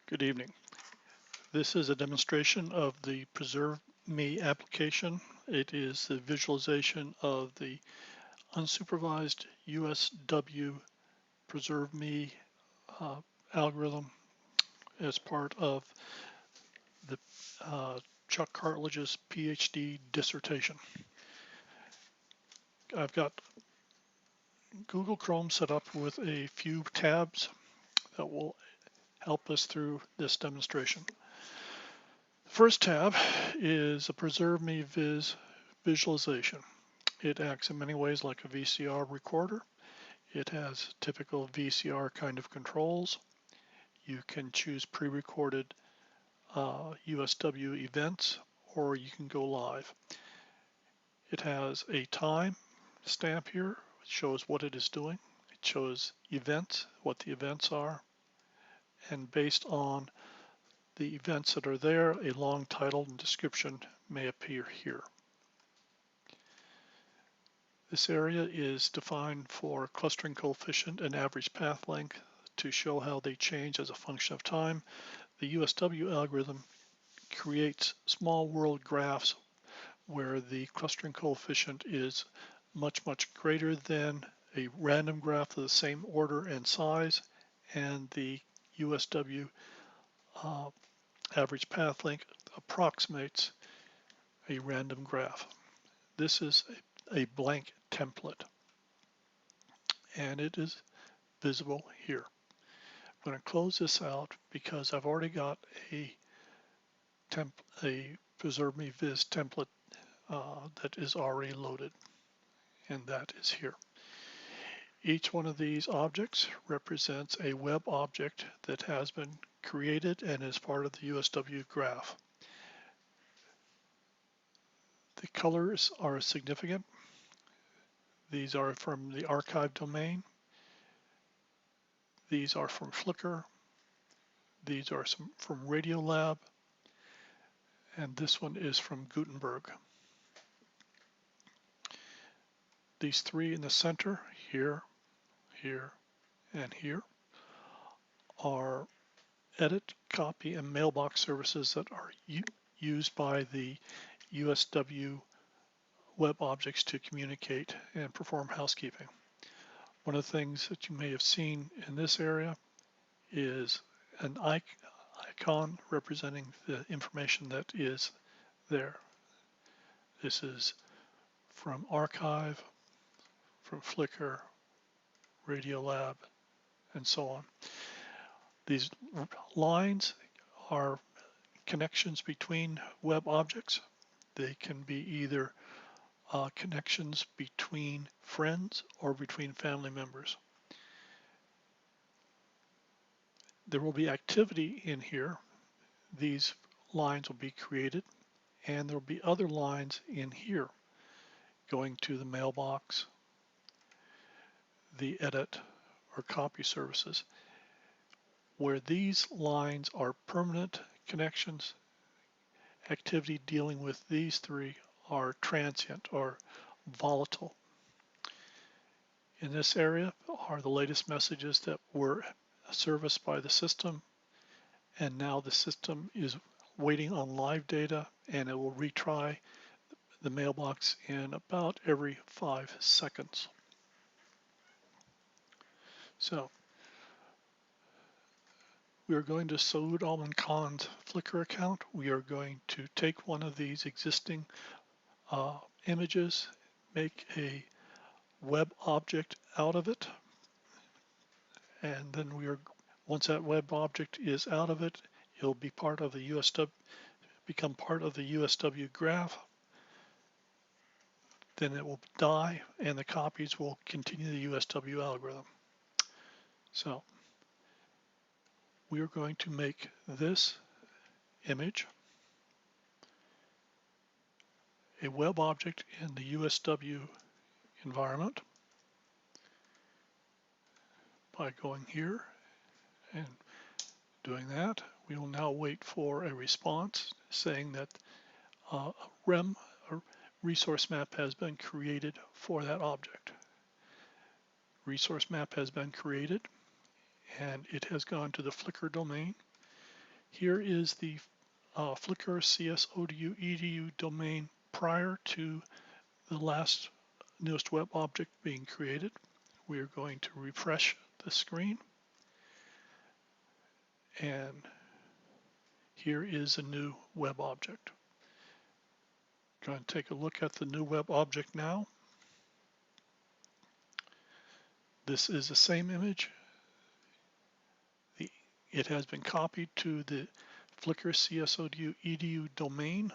Good evening. This is a demonstration of the Preserve Me application. It is the visualization of the unsupervised USW Preserve Me uh, algorithm as part of the Chuck Cartledge's PhD dissertation. I've got Google Chrome set up with a few tabs that will help us through this demonstration. First tab is a Preserve Me Viz visualization. It acts in many ways like a VCR recorder. It has typical VCR kind of controls. You can choose pre-recorded USW events, or you can go live. It has a time stamp here, which shows what it is doing. It shows events, what the events are, and based on the events that are there, a long title and description may appear here. This area is defined for clustering coefficient and average path length to show how they change as a function of time. The USW algorithm creates small world graphs where the clustering coefficient is much, much greater than a random graph of the same order and size, and the USW average path length approximates a random graph. This is a blank template, and it is visible here. I'm going to close this out because I've already got a Preserve Me Viz template that is already loaded, and that is here. Each one of these objects represents a web object that has been created and is part of the USW graph. The colors are significant. These are from the archive domain. These are from Flickr. These are from Radiolab. And this one is from Gutenberg. These three in the center, here, here, and here, are edit, copy, and mailbox services that are used by the USW web objects to communicate and perform housekeeping. One of the things that you may have seen in this area is an icon representing the information that is there. This is from Archive, from Flickr, Radiolab, and so on. These lines are connections between web objects. They can be either connections between friends or between family members. There will be activity in here. These lines will be created, and there will be other lines in here going to the mailbox, the edit or copy services. Where these lines are permanent connections, activity dealing with these three are transient or volatile. In this area are the latest messages that were serviced by the system, and now the system is waiting on live data, and it will retry the mailbox in about every 5 seconds. So we are going to Saud Alman Khan's Flickr account. We are going to take one of these existing images, make a web object out of it, and then once that web object is out of it, it'll be part of the become part of the USW graph. Then it will die, and the copies will continue the USW algorithm. So we are going to make this image a web object in the USW environment by going here and doing that. We will now wait for a response saying that a REM, a resource map, has been created for that object. Resource map has been created, and it has gone to the Flickr domain. Here is the Flickr CSODU edu domain prior to the last newest web object being created. We are going to refresh the screen, and here is a new web object. Going to take a look at the new web object now. This is the same image. It has been copied to the Flickr CSODU edu domain,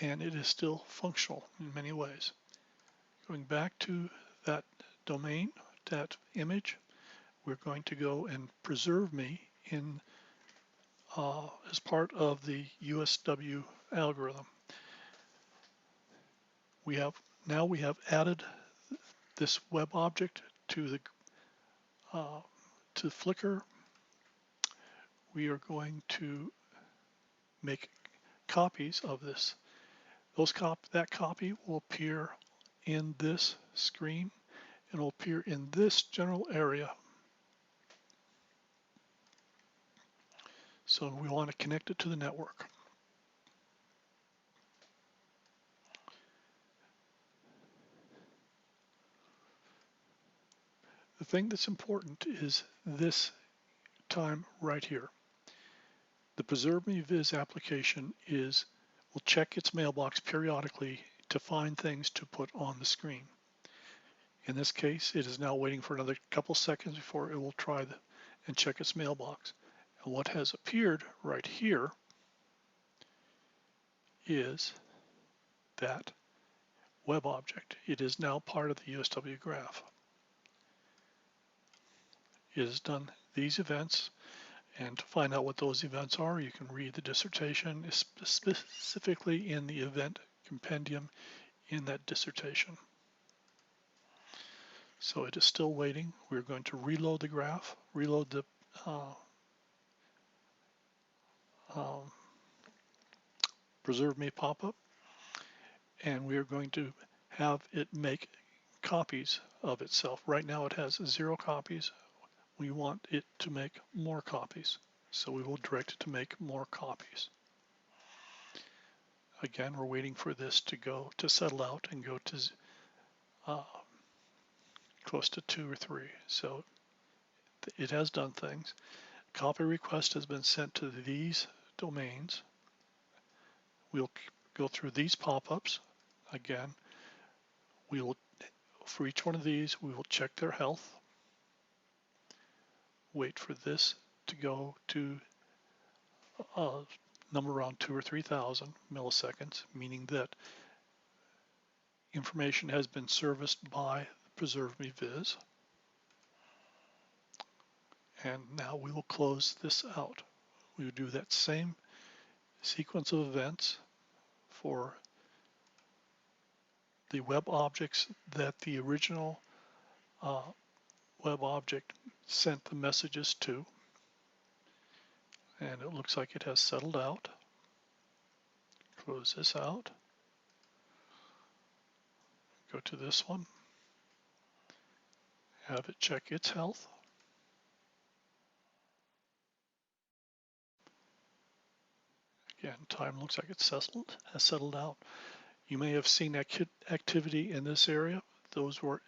and it is still functional in many ways. Going back to that domain, that image, we're going to go and preserve me in as part of the USW algorithm. We have added this web object to the to Flickr. We are going to make copies of this. That copy will appear in this screen and will appear in this general area. So we want to connect it to the network. The thing that's important is this time right here. The Preserve Me Viz application will check its mailbox periodically to find things to put on the screen. In this case, it is now waiting for another couple seconds before it will try and check its mailbox. And what has appeared right here is that web object. It is now part of the USW graph. It has done these events, and to find out what those events are, you can read the dissertation specifically in the event compendium in that dissertation. So it is still waiting. We're going to reload the graph, reload the Preserve Me pop-up, and we are going to have it make copies of itself. Right now it has 0 copies. We want it to make more copies, so we will direct it to make more copies. Again, we're waiting for this to settle out and go to close to 2 or 3. So it has done things. Copy request has been sent to these domains. We'll go through these pop-ups. Again, for each one of these, we will check their health. Wait for this to go to a number around 2,000 or 3,000 milliseconds, meaning that information has been serviced by Preserve Me Viz. And now we will close this out. We will do that same sequence of events for the web objects that the original web object sent the messages to. And it looks like it has settled out. Close this out. Go to this one. Have it check its health. Again, time looks like it's has settled out. You may have seen activity in this area. Those were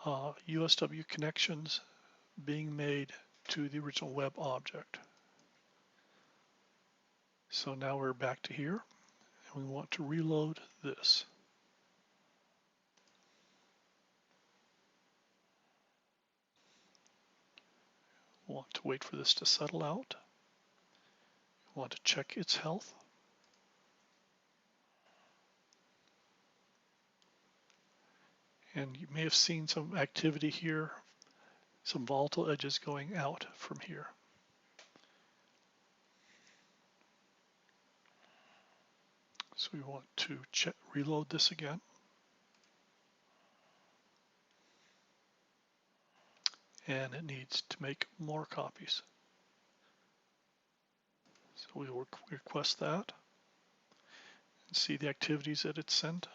USW connections being made to the original web object. So now we're back to here, and we want to reload this. We want to wait for this to settle out. We want to check its health. And you may have seen some activity here, some volatile edges going out from here. So we want to reload this again. And it needs to make more copies. So we will request that and see the activities that it sent.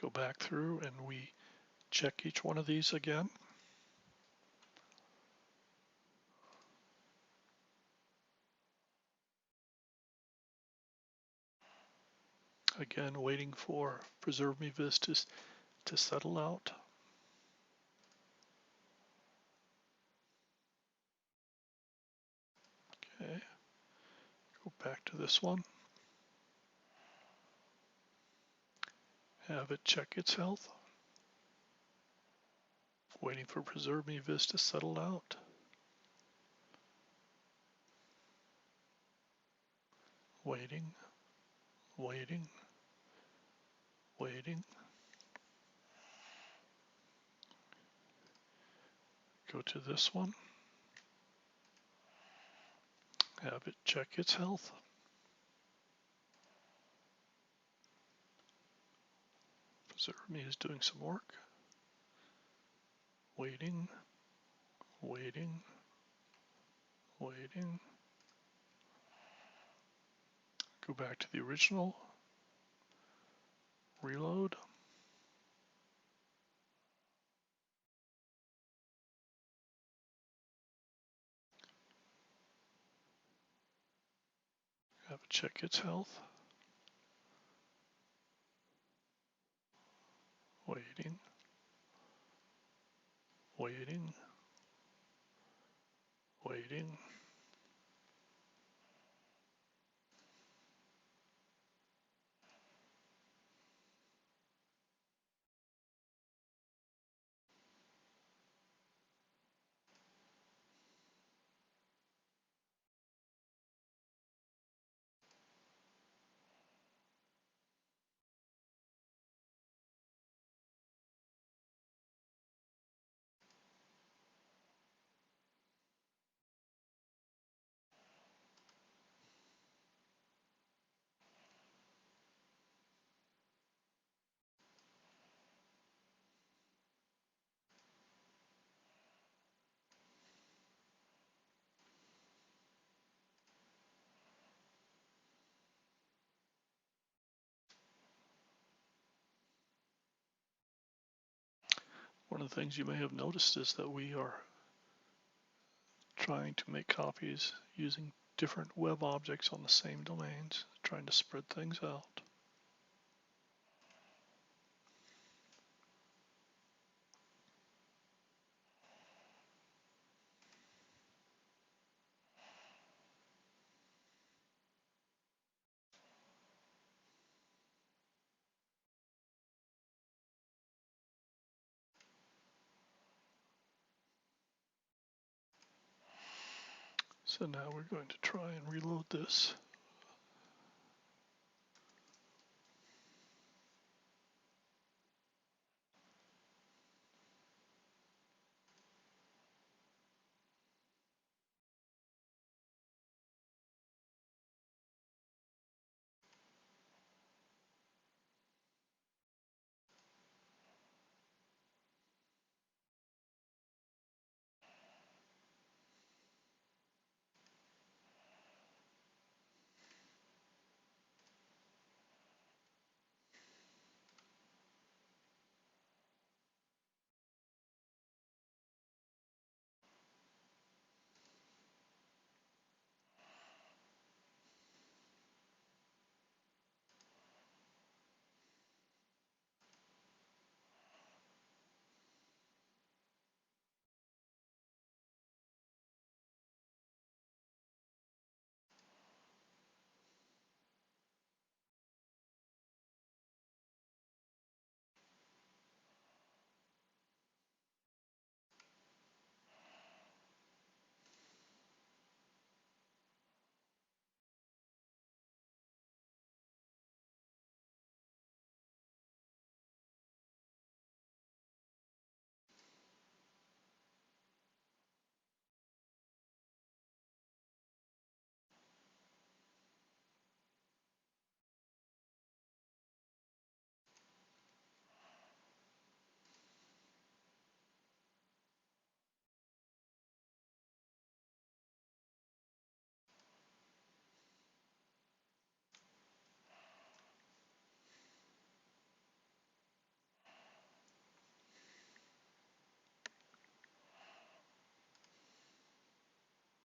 Go back through and we check each one of these again. Again, waiting for Preserve Me Vistas to settle out. Okay, go back to this one. Have it check its health. Waiting for Preserve Me Vis to settle out. Waiting, waiting, waiting. Go to this one. Have it check its health. Preserve Me is doing some work. Waiting, waiting, waiting. Go back to the original. Reload. Have it check its health. Waiting, waiting, waiting. One of the things you may have noticed is that we are trying to make copies using different web objects on the same domains, trying to spread things out. So now we're going to try and reload this.